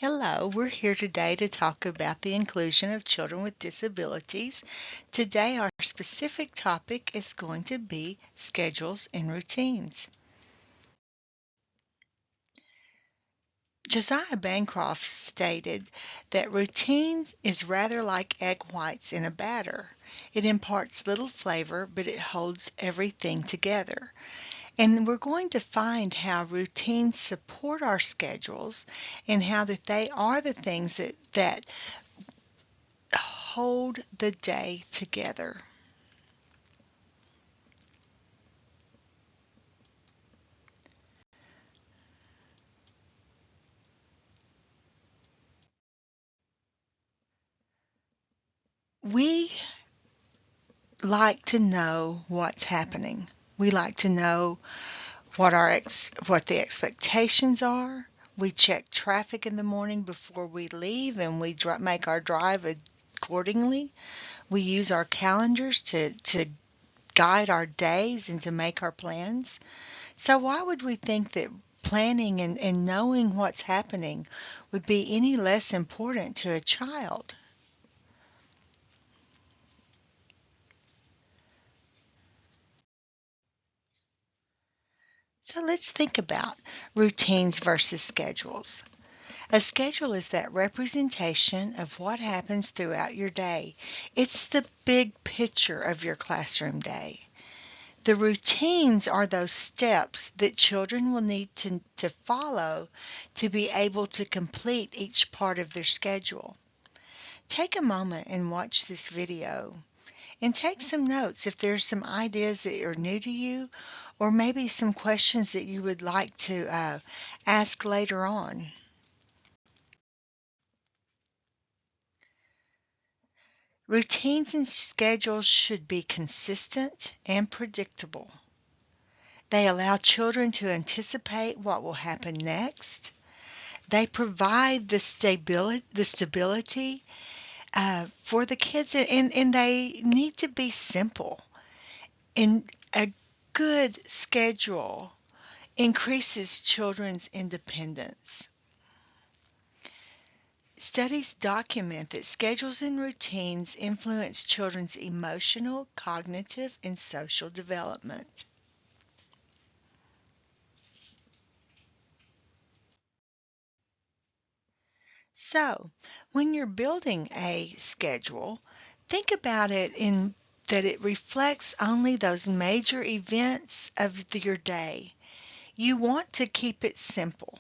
Hello, we're here today to talk about the inclusion of children with disabilities. Today, our specific topic is going to be schedules and routines. Josiah Bancroft stated that routine is rather like egg whites in a batter. It imparts little flavor, but it holds everything together. And we're going to find how routines support our schedules and how that they are the things that hold the day together. We like to know what's happening. We like to know what the expectations are. We check traffic in the morning before we leave and we make our drive accordingly. We use our calendars to guide our days and to make our plans. So why would we think that planning and knowing what's happening would be any less important to a child? So let's think about routines versus schedules. A schedule is that representation of what happens throughout your day. It's the big picture of your classroom day. The routines are those steps that children will need to follow to be able to complete each part of their schedule. Take a moment and watch this video. And take some notes if there's some ideas that are new to you, or maybe some questions that you would like to ask later on. Routines and schedules should be consistent and predictable. They allow children to anticipate what will happen next. They provide the stability for the kids, and they need to be simple. And a good schedule increases children's independence. Studies document that schedules and routines influence children's emotional, cognitive, and social development. So, when you're building a schedule, think about it in that it reflects only those major events of your day. You want to keep it simple.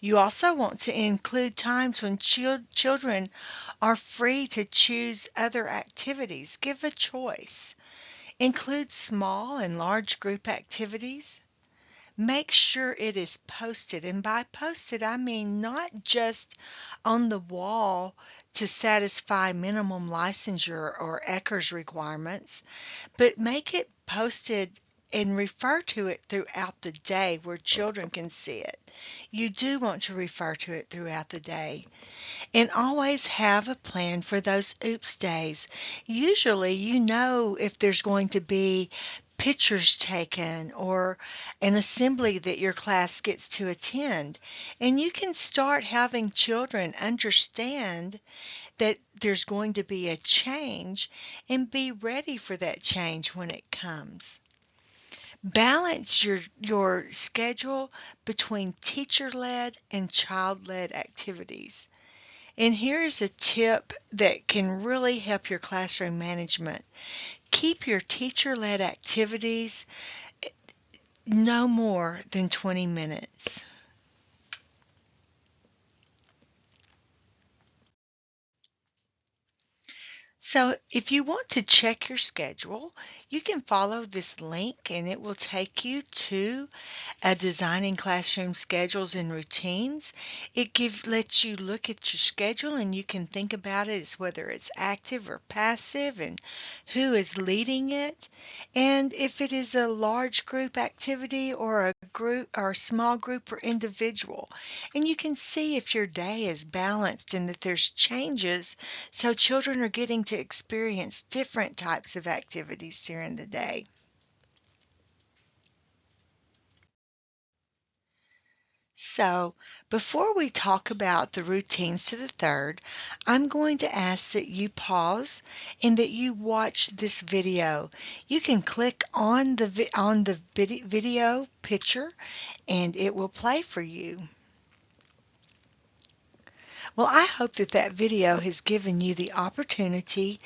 You also want to include times when children are free to choose other activities. Give a choice. Include small and large group activities. Make sure it is posted. And by posted, I mean not just on the wall to satisfy minimum licensure or ECHRS requirements, but make it posted and refer to it throughout the day where children can see it. You do want to refer to it throughout the day. And always have a plan for those oops days. Usually you know if there's going to be pictures taken or an assembly that your class gets to attend. And you can start having children understand that there's going to be a change and be ready for that change when it comes. Balance your schedule between teacher-led and child-led activities. And here's a tip that can really help your classroom management. Keep your teacher-led activities no more than 20 minutes. So if you want to check your schedule, you can follow this link and it will take you to Designing Classroom Schedules and Routines. Lets you look at your schedule and you can think about it as whether it's active or passive and who is leading it. And if it is a large group activity or a group or a small group or individual. And you can see if your day is balanced and that there's changes so children are getting to experience different types of activities during the day. So, before we talk about the routines to the third, I'm going to ask that you pause and that you watch this video. You can click on the video picture and it will play for you. Well, I hope that that video has given you the opportunity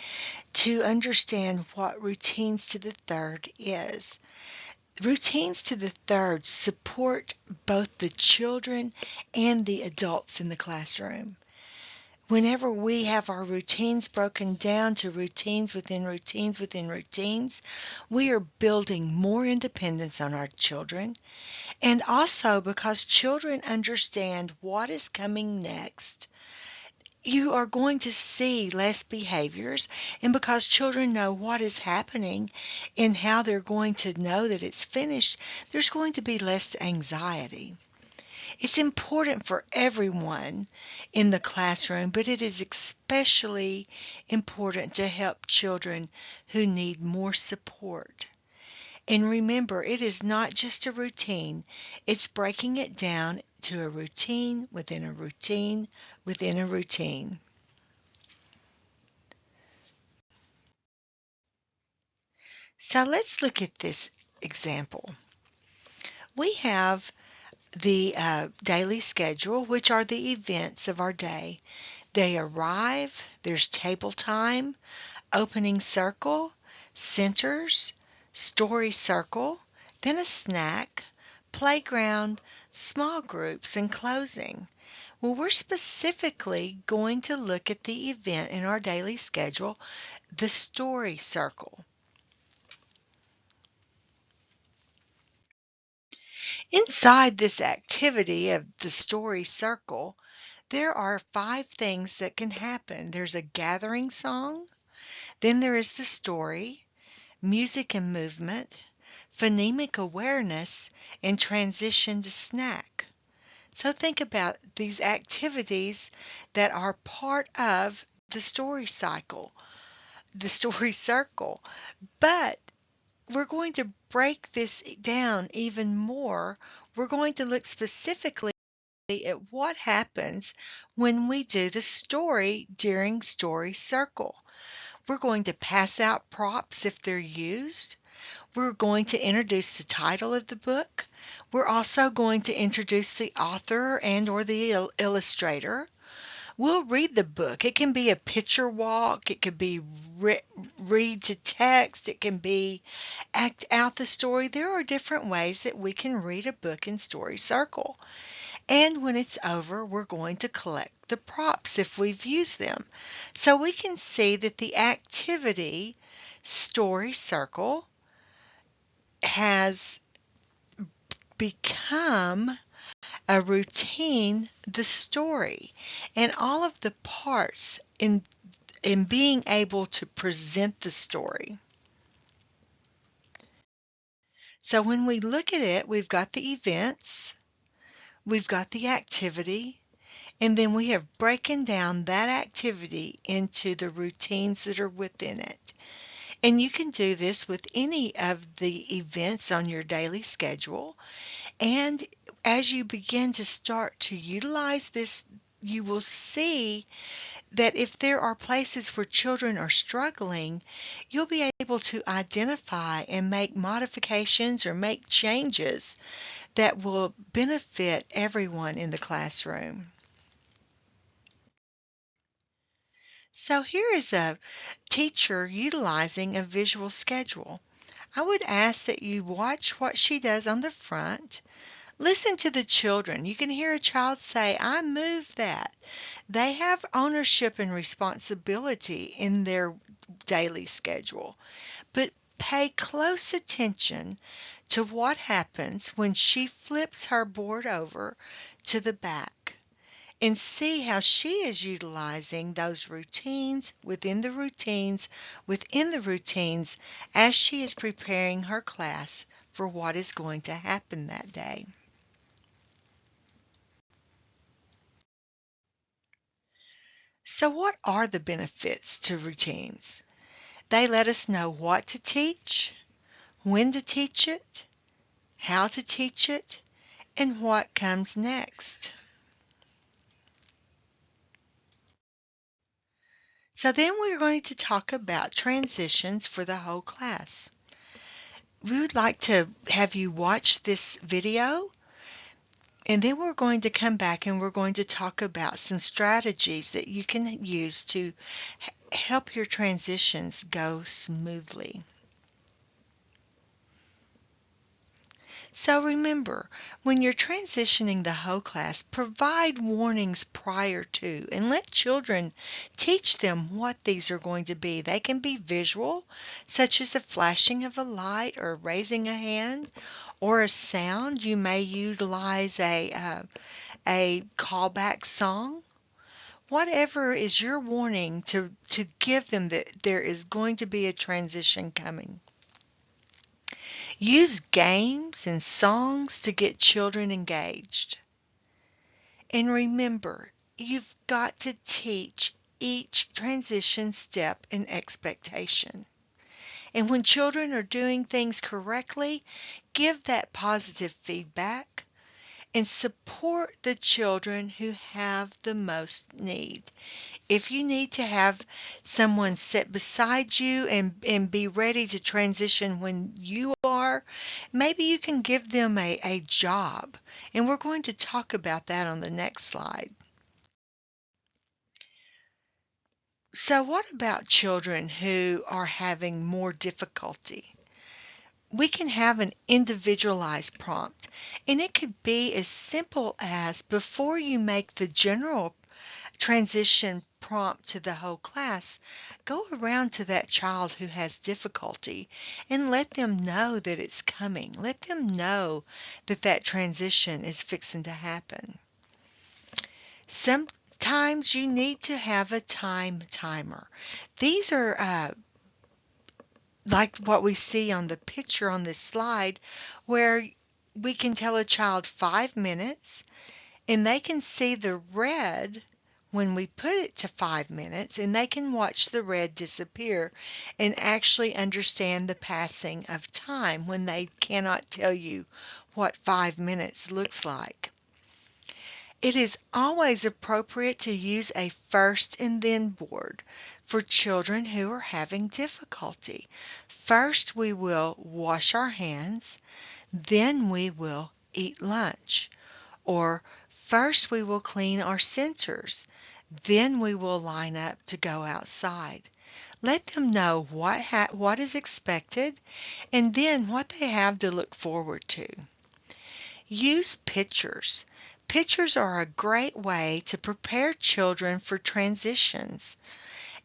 to understand what routines to the third is. Routines to the third support both the children and the adults in the classroom. Whenever we have our routines broken down to routines within routines within routines, we are building more independence on our children. And also because children understand what is coming next, you are going to see less behaviors, and because children know what is happening and how they're going to know that it's finished, there's going to be less anxiety. It's important for everyone in the classroom, but it is especially important to help children who need more support. And remember, it is not just a routine, it's breaking it down to a routine within a routine within a routine. So let's look at this example. We have the daily schedule, which are the events of our day. They arrive, there's table time, opening circle, centers, story circle, then a snack, playground, small groups, and closing. Well, we're specifically going to look at the event in our daily schedule, the story circle. Inside this activity of the story circle, there are 5 things that can happen. There's a gathering song, then there is the story, music and movement, phonemic awareness, and transition to snack. So think about these activities that are part of the story cycle, the story circle. But we're going to break this down even more. We're going to look specifically at what happens when we do the story during story circle. We're going to pass out props if they're used. We're going to introduce the title of the book. We're also going to introduce the author and or the illustrator. We'll read the book. It can be a picture walk. It could be read to text. It can be act out the story. There are different ways that we can read a book in Story Circle. And when it's over, we're going to collect the props if we've used them. So we can see that the activity Story Circle has become a routine, the story, and all of the parts in being able to present the story. So when we look at it, we've got the events, we've got the activity, and then we have broken down that activity into the routines that are within it. And you can do this with any of the events on your daily schedule. And as you begin to start to utilize this, you will see that if there are places where children are struggling, you'll be able to identify and make modifications or make changes that will benefit everyone in the classroom. So here is a teacher utilizing a visual schedule. I would ask that you watch what she does on the front. Listen to the children. You can hear a child say, "I moved that." They have ownership and responsibility in their daily schedule. But pay close attention to what happens when she flips her board over to the back, and see how she is utilizing those routines within the routines within the routines as she is preparing her class for what is going to happen that day. So what are the benefits to routines? They let us know what to teach, when to teach it, how to teach it, and what comes next. So then we're going to talk about transitions for the whole class. We would like to have you watch this video, and then we're going to come back and we're going to talk about some strategies that you can use to help your transitions go smoothly. So remember, when you're transitioning the whole class, provide warnings prior to and let children teach them what these are going to be. They can be visual, such as a flashing of a light or raising a hand, or a sound. You may utilize a callback song. Whatever is your warning to give them that there is going to be a transition coming. Use games and songs to get children engaged. And remember, you've got to teach each transition step in expectation. And when children are doing things correctly, give that positive feedback and support the children who have the most need. If you need to have someone sit beside you and be ready to transition when you are, maybe you can give them a job. And we're going to talk about that on the next slide. So what about children who are having more difficulty? We can have an individualized prompt, and it could be as simple as before you make the general transition prompt to the whole class, go around to that child who has difficulty and let them know that it's coming. Let them know that that transition is fixing to happen. Sometimes you need to have a time timer. These are like what we see on the picture on this slide, where we can tell a child 5 minutes and they can see the red when we put it to 5 minutes, and they can watch the red disappear and actually understand the passing of time when they cannot tell you what 5 minutes looks like. It is always appropriate to use a first and then board for children who are having difficulty. First, we will wash our hands, then we will eat lunch. Or first we will clean our sensors, then we will line up to go outside. Let them know what is expected and then what they have to look forward to. Use pictures. Pictures are a great way to prepare children for transitions.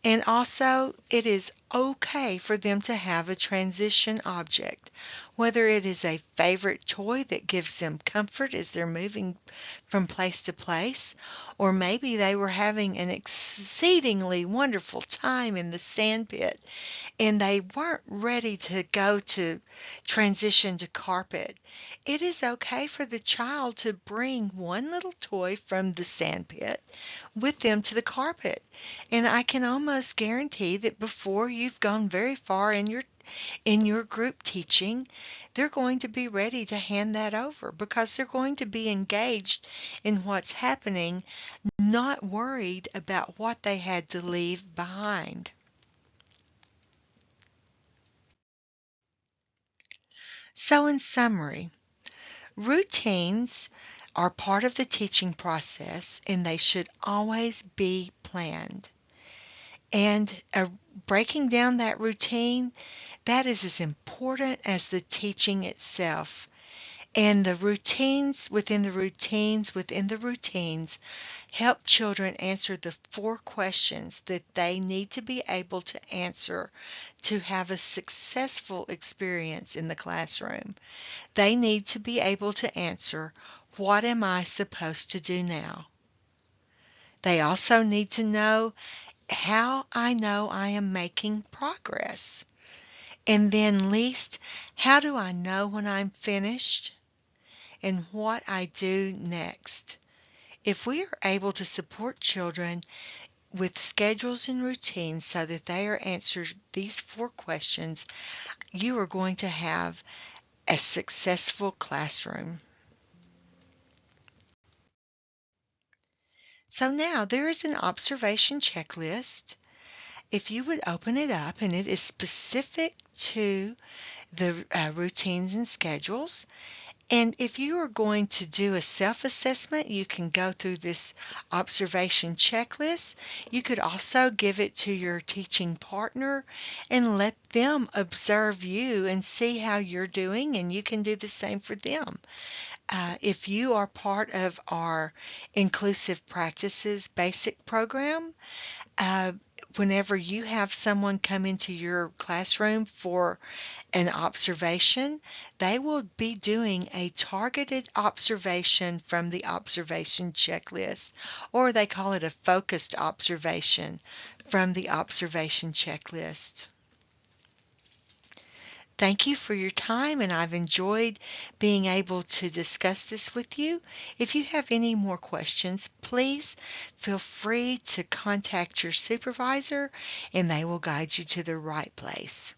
And also, it is okay for them to have a transition object, whether it is a favorite toy that gives them comfort as they're moving from place to place, or maybe they were having an exceedingly wonderful time in the sand pit and they weren't ready to go to transition to carpet. It is okay for the child to bring one little toy from the sand pit with them to the carpet. And I can almost guarantee that before you've gone very far in your group teaching, they're going to be ready to hand that over because they're going to be engaged in what's happening, not worried about what they had to leave behind. So in summary, routines are part of the teaching process and they should always be planned. And breaking down that routine, that is as important as the teaching itself. And the routines within the routines within the routines help children answer the 4 questions that they need to be able to answer to have a successful experience in the classroom. They need to be able to answer, what am I supposed to do now? They also need to know how I know I am making progress. And then least, how do I know when I'm finished and what I do next? If we are able to support children with schedules and routines so that they are answered these 4 questions, you are going to have a successful classroom. So now there is an observation checklist. If you would open it up, and it is specific to the routines and schedules. And if you are going to do a self-assessment, you can go through this observation checklist. You could also give it to your teaching partner and let them observe you and see how you're doing, and you can do the same for them. If you are part of our Inclusive Practices Basic program, uh, whenever you have someone come into your classroom for an observation, they will be doing a targeted observation from the observation checklist, or they call it a focused observation from the observation checklist. Thank you for your time, and I've enjoyed being able to discuss this with you. If you have any more questions, please feel free to contact your supervisor, and they will guide you to the right place.